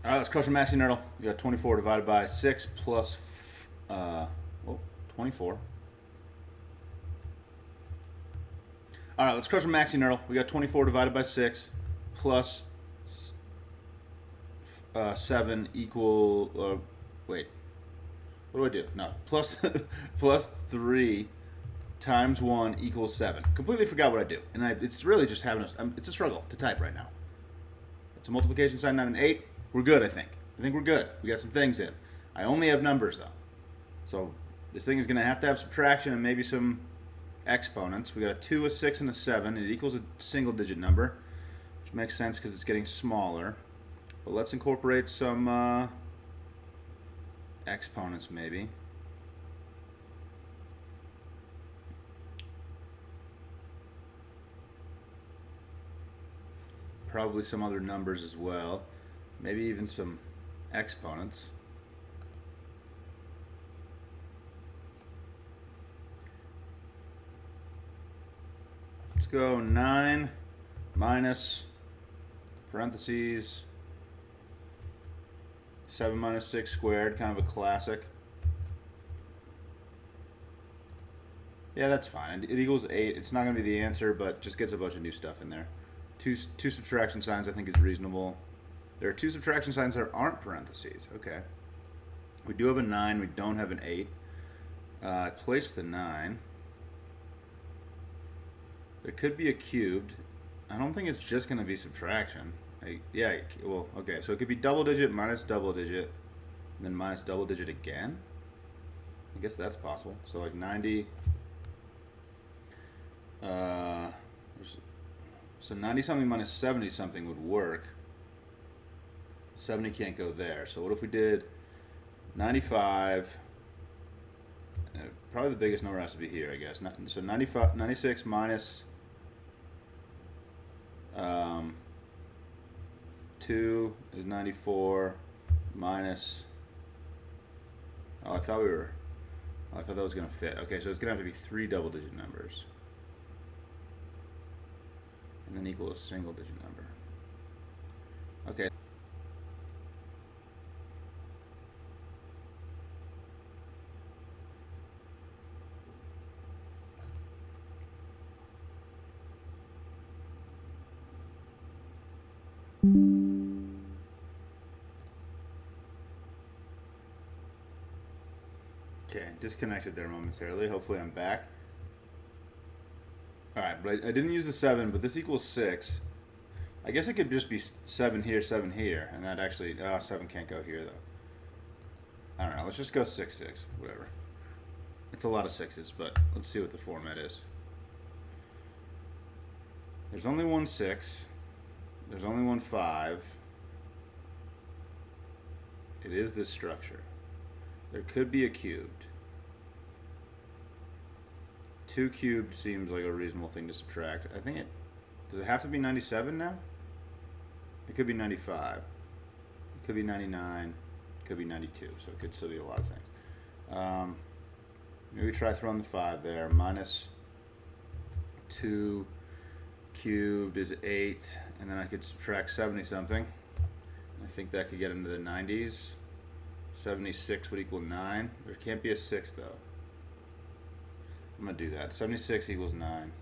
All right, let's crush a maxi nerdle. You got 24 divided by 6 plus, uh, 24. All right, let's crush a maxi nerdle. We got 24 divided by 6 plus 7 equal, wait, what do I do? No, plus, plus 3 times 1 equals 7. Completely forgot what I do. And it's really just having it's a struggle to type right now. It's a multiplication sign, not an 8. We're good, I think. I think we're good. We got some things in. I only have numbers, though. So this thing is going to have subtraction and maybe some exponents. We got a 2, a 6, and a 7. It equals a single-digit number, which makes sense because it's getting smaller. But let's incorporate some exponents, maybe. Probably some other numbers as well. Maybe even some exponents. Let's go 9 minus parentheses 7 minus 6 squared, kind of a classic. Yeah, that's fine. It equals 8. It's not going to be the answer, but just gets a bunch of new stuff in there. Two subtraction signs I think is reasonable. There are 2 subtraction signs that aren't parentheses. Okay. We do have a 9. We don't have an 8. I placed the 9. There could be a cubed. I don't think it's just going to be subtraction. Yeah, well, okay. So it could be double digit minus double digit, and then minus double digit again. I guess that's possible. So like 90. So 90 something minus 70 something would work. 70 can't go there. So what if we did 95? Probably the biggest number has to be here, I guess. So 95, 96 minus 2 is 94 minus. Oh, I thought that was going to fit. Okay, so it's going to have to be 3 double-digit numbers. And then equal a single-digit number. Okay. Okay, disconnected there momentarily. Hopefully I'm back. Alright, but I didn't use the 7, but this equals 6. I guess it could just be 7 here, and that actually, 7 can't go here, though. I don't know, let's just go 6, 6, whatever. It's a lot of 6s, but let's see what the format is. There's only one 6. There's only one 5. It is this structure. There could be a cubed. 2 cubed seems like a reasonable thing to subtract. I think does it have to be 97 now? It could be 95. It could be 99. It could be 92. So it could still be a lot of things. Maybe try throwing the 5 there. Minus 2 cubed is 8. And then I could subtract 70 something. I think that could get into the 90s. 76 would equal 9. There can't be a 6 though. I'm going to do that. 76 equals 9.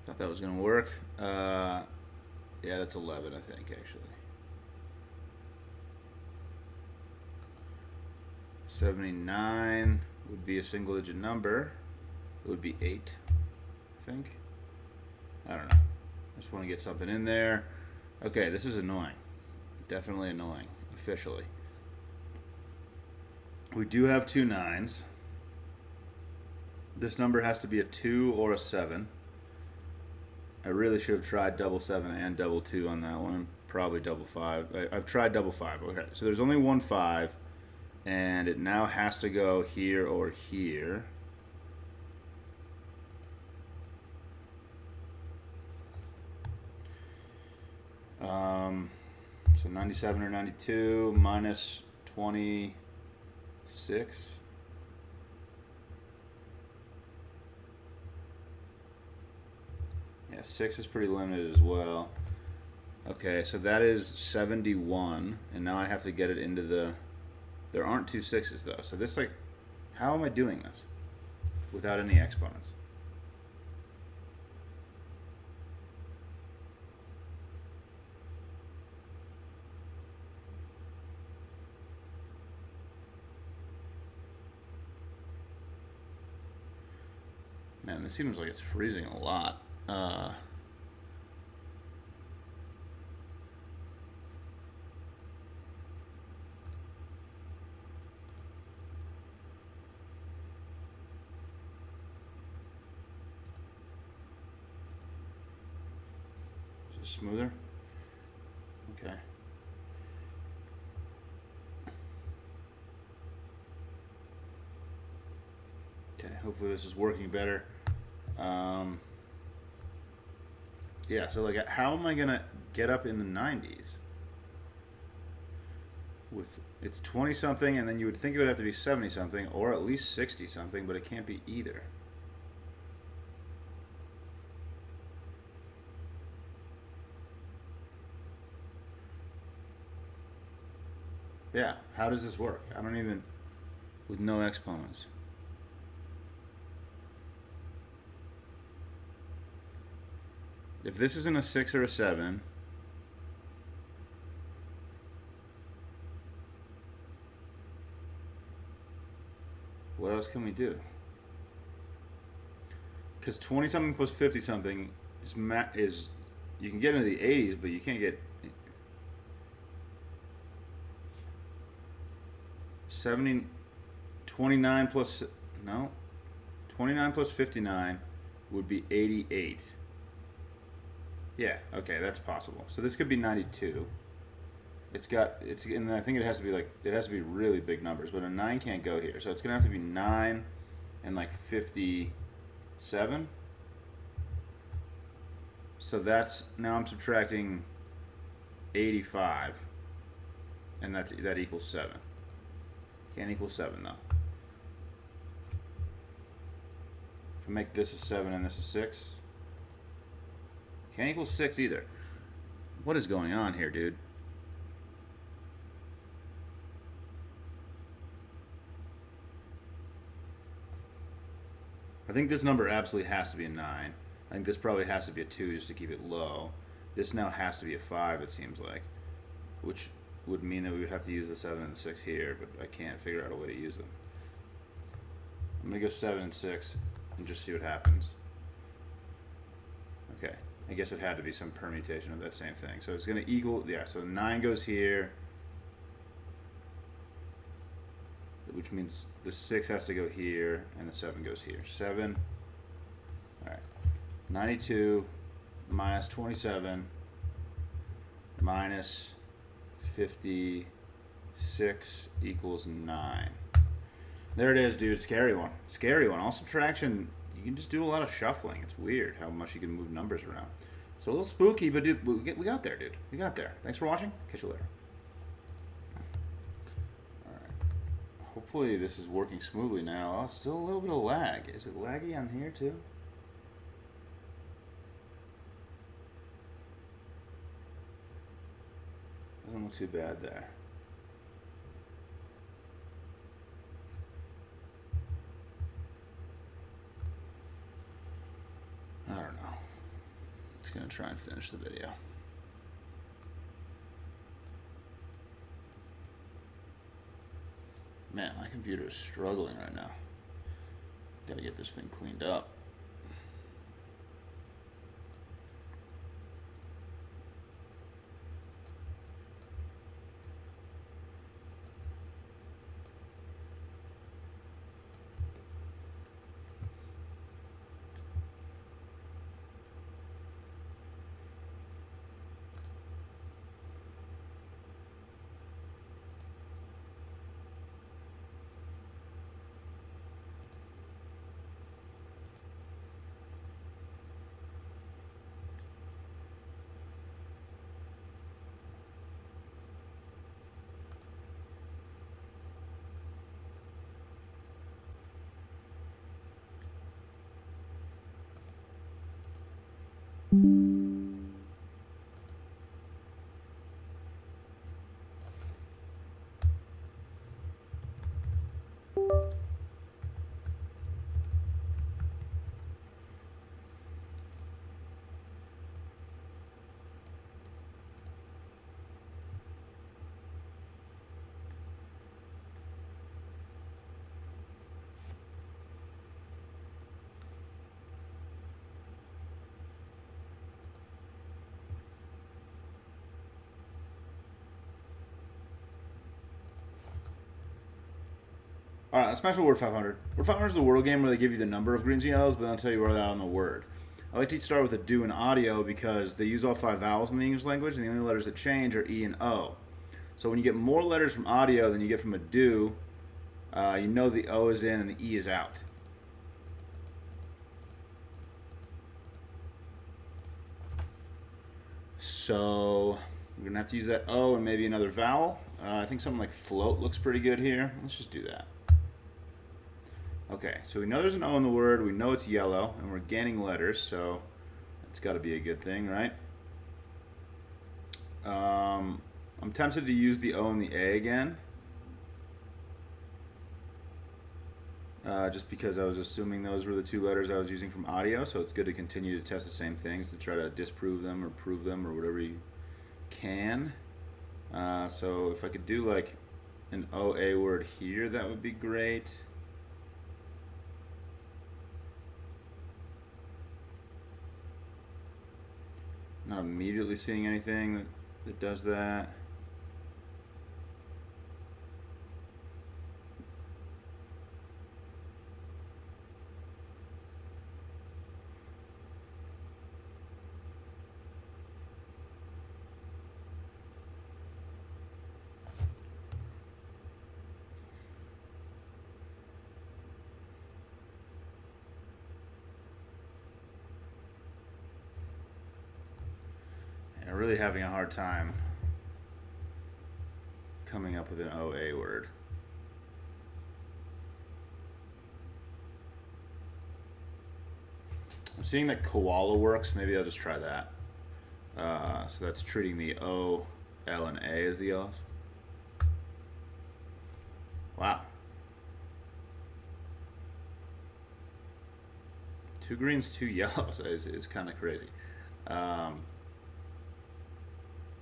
Thought that was going to work. Yeah, that's 11, I think, actually. 79 would be a single-digit number. It would be 8, I think. I don't know. I just want to get something in there. Okay, this is annoying. Definitely annoying, officially. We do have 2 9s. This number has to be a 2 or a 7. I really should have tried double 7 and double 2 on that one. Probably double 5. I've tried double 5. Okay, so there's only one 5, and it now has to go here or here. So 97 or 92 minus 26. Yeah, 6 is pretty limited as well. Okay, so that is 71, and now I have to get it into the... There aren't two sixes, though. So this, like, how am I doing this without any exponents? Man, this seems like it's freezing a lot. Is it smoother? Okay. Okay, hopefully this is working better. Yeah, so like, how am I gonna get up in the 90s? With it's 20 something, and then you would think it would have to be 70 something, or at least 60 something, but it can't be either. Yeah, how does this work? I don't even, with no exponents. If this isn't a 6 or a 7, what else can we do? Because 20 something plus 50 something is you can get into the 80s, but you can't get 70. 29 plus, no, 29 plus 59 would be 88. Yeah, okay, that's possible. So this could be 92. And I think it has to be like, it has to be really big numbers, but a 9 can't go here. So it's going to have to be 9 and like 57. So that's, now I'm subtracting 85, and that equals 7. Can't equal 7 though. If I make this a 7 and this a 6, can't equal 6 either. What is going on here, dude? I think this number absolutely has to be a 9. I think this probably has to be a 2 just to keep it low. This now has to be a 5, it seems like, which would mean that we would have to use the 7 and the 6 here, but I can't figure out a way to use them. I'm going to go 7 and 6 and just see what happens. Okay, I guess it had to be some permutation of that same thing. So it's going to equal, yeah, so 9 goes here, which means the 6 has to go here, and the 7 goes here. 7, all right, 92 minus 27 minus 56 equals 9. There it is, dude. Scary one. Scary one. All subtraction, you can just do a lot of shuffling. It's weird how much you can move numbers around. It's a little spooky, but dude, we got there, dude. We got there. Thanks for watching. Catch you later. Alright. Hopefully this is working smoothly now. Oh, still a little bit of lag. Is it laggy on here too? Doesn't look too bad there. I don't know. It's gonna try and finish the video. Man, my computer is struggling right now. Gotta get this thing cleaned up. All right, let's smash with Word 500. Word 500 is a Wordle game where they give you the number of greens and yellows, but they'll tell you where they're at on the word. I like to start with a do and audio because they use all 5 vowels in the English language, and the only letters that change are E and O. So when you get more letters from audio than you get from a do, you know the O is in and the E is out. So we're going to have to use that O and maybe another vowel. I think something like float looks pretty good here. Let's just do that. Okay, so we know there's an O in the word. We know it's yellow, and we're gaining letters, so that's got to be a good thing, right? I'm tempted to use the O and the A again. Just because I was assuming those were the 2 letters I was using from audio, so it's good to continue to test the same things to try to disprove them or prove them or whatever you can. So if I could do like an OA word here, that would be great. Not immediately seeing anything that does that. Really having a hard time coming up with an OA word. I'm seeing that koala works. Maybe I'll just try that. So that's treating the O, L, and A as the L's. Wow. 2 greens, 2 yellows is kind of crazy.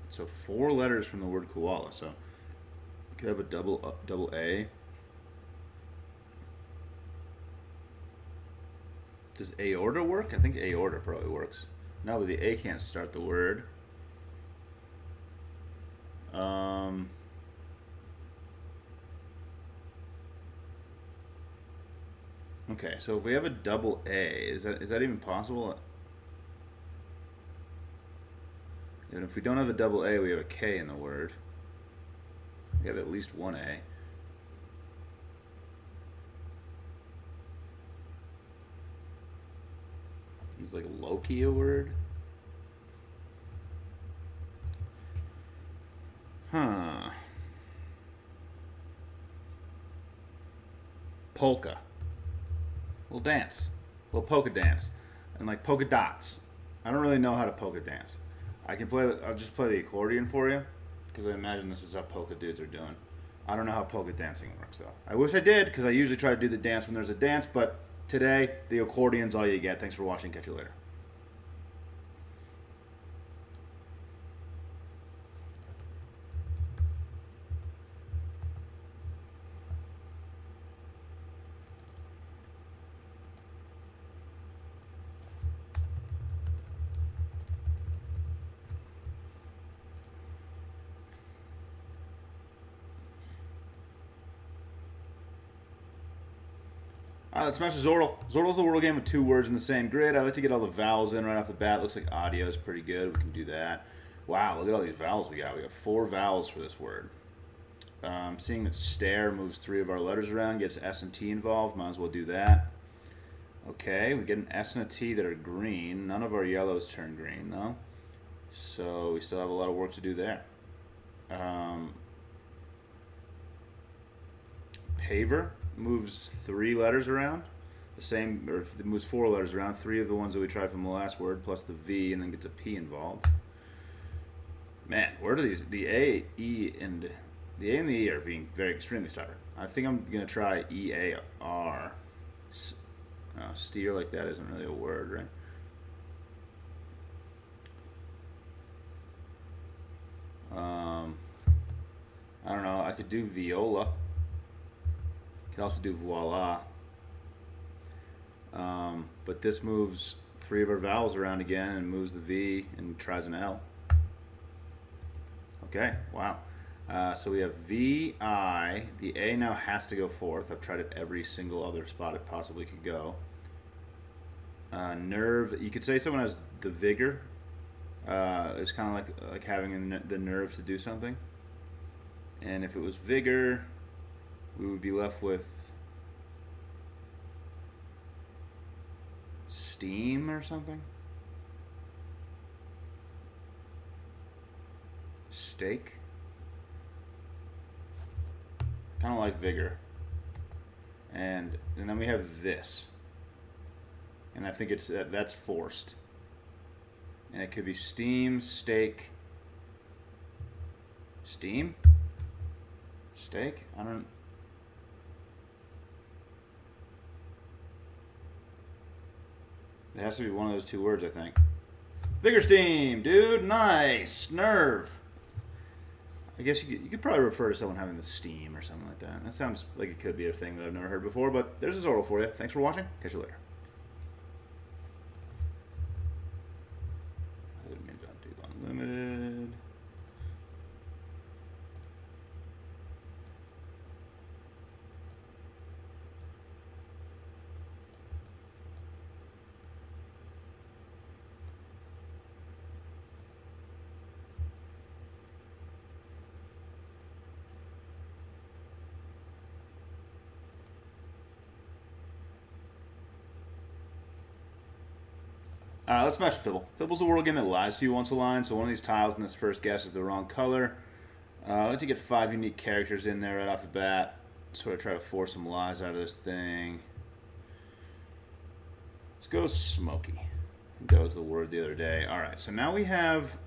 So 4 letters from the word koala. So we could have a double A. Does aorta work? I think aorta probably works. No, but the A can't start the word. Okay, so if we have a double A, is that even possible? And if we don't have a double A, we have a K in the word. We have at least one A. Is like Loki a word? Huh. Polka. We'll dance. We'll polka dance. And like polka dots. I don't really know how to polka dance. I'll just play the accordion for you, because I imagine this is how polka dudes are doing. I don't know how polka dancing works, though. I wish I did, because I usually try to do the dance when there's a dance, but today, the accordion's all you get. Thanks for watching. Catch you later. Alright, let's smash Zordle. Zordle's a Wordle game with 2 words in the same grid. I like to get all the vowels in right off the bat. Looks like audio is pretty good. We can do that. Wow, look at all these vowels we got. We got 4 vowels for this word. Seeing that stare moves 3 of our letters around, gets S and T involved. Might as well do that. Okay, we get an S and a T that are green. None of our yellows turn green, though. So we still have a lot of work to do there. Paver moves 3 letters around, the same, or it moves 4 letters around, 3 of the ones that we tried from the last word, plus the V, and then gets a P involved. Man, where do these, the A, E, and the A and the E are being very extremely stubborn. I think I'm going to try E-A-R. Steer like that isn't really a word, right? I don't know, I could do viola. Could also do voila. But this moves 3 of our vowels around again and moves the V and tries an L. Okay, wow. So we have V, I. The A now has to go fourth. I've tried it every single other spot it possibly could go. Nerve. You could say someone has the vigor. It's kind of like having the nerve to do something. And if it was vigor, we would be left with steam or something. Steak. Kind of like vigor. And then we have this. And I think that's forced. And it could be steam, steak. Steam? Steak? I don't. It has to be one of those two words, I think. Vigor steam, dude. Nice. Nerve. I guess you could probably refer to someone having the steam or something like that. That sounds like it could be a thing that I've never heard before, but there's a Wordle for you. Thanks for watching. Catch you later. I didn't mean to do unlimited. All right, let's match Fibble. Fibble's a Wordle game that lies to you once a line, so one of these tiles in this first guess is the wrong color. I like to get 5 unique characters in there right off the bat. Sort of try to force some lies out of this thing. Let's go smoky. That was the word the other day. All right, so now we have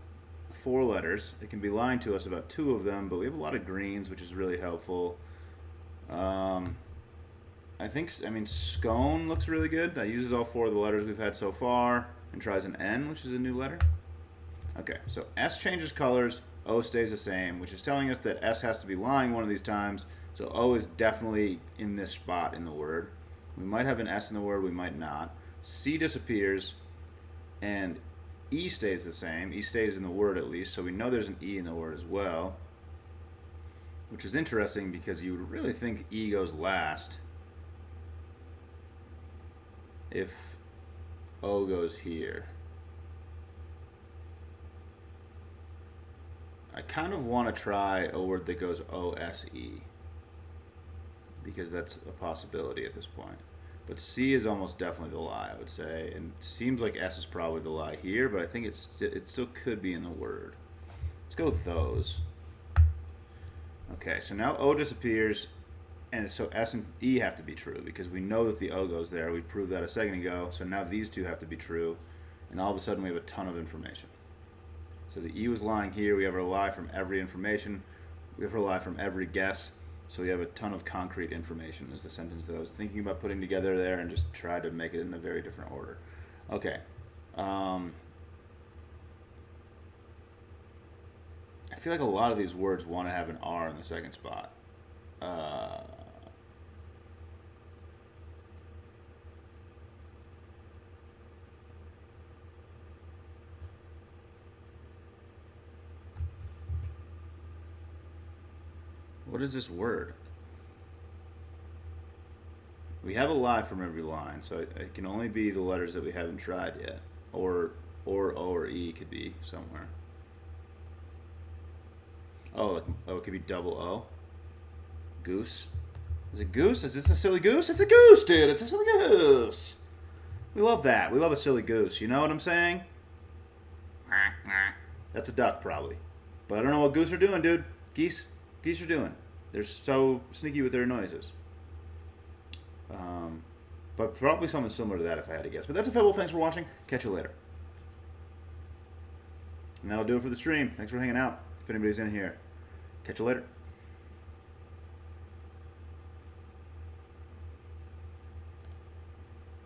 4 letters. It can be lying to us about 2 of them, but we have a lot of greens, which is really helpful. I mean, scone looks really good. That uses all 4 of the letters we've had so far and tries an N, which is a new letter. Okay, so S changes colors, O stays the same, which is telling us that S has to be lying one of these times, so O is definitely in this spot in the word. We might have an S in the word, we might not. C disappears, and E stays the same. E stays in the word at least, so we know there's an E in the word as well, which is interesting because you would really think E goes last if O goes here. I kind of want to try a word that goes O-S-E because that's a possibility at this point. But C is almost definitely the lie, I would say. And it seems like S is probably the lie here, but I think it still could be in the word. Let's go with those. Okay, so now O disappears. And so S and E have to be true because we know that the O goes there. We proved that a second ago. So now these two have to be true. And all of a sudden we have a ton of information. So the E was lying here. We have a lie from every information. We have a lie from every guess. So we have a ton of concrete information is the sentence that I was thinking about putting together there and just tried to make it in a very different order. Okay. I feel like a lot of these words want to have an R in the second spot. What is this word? We have a lie from every line, so it can only be the letters that we haven't tried yet. Or O or E could be somewhere. Oh, it could be double O. Goose. Is it goose? Is this a silly goose? It's a goose, dude. It's a silly goose. We love that. We love a silly goose. You know what I'm saying? That's a duck, probably. But I don't know what goose are doing, dude. Geese are doing. They're so sneaky with their noises. But probably something similar to that if I had to guess. But that's a Fibble. Thanks for watching. Catch you later. And that'll do it for the stream. Thanks for hanging out. If anybody's in here, catch you later.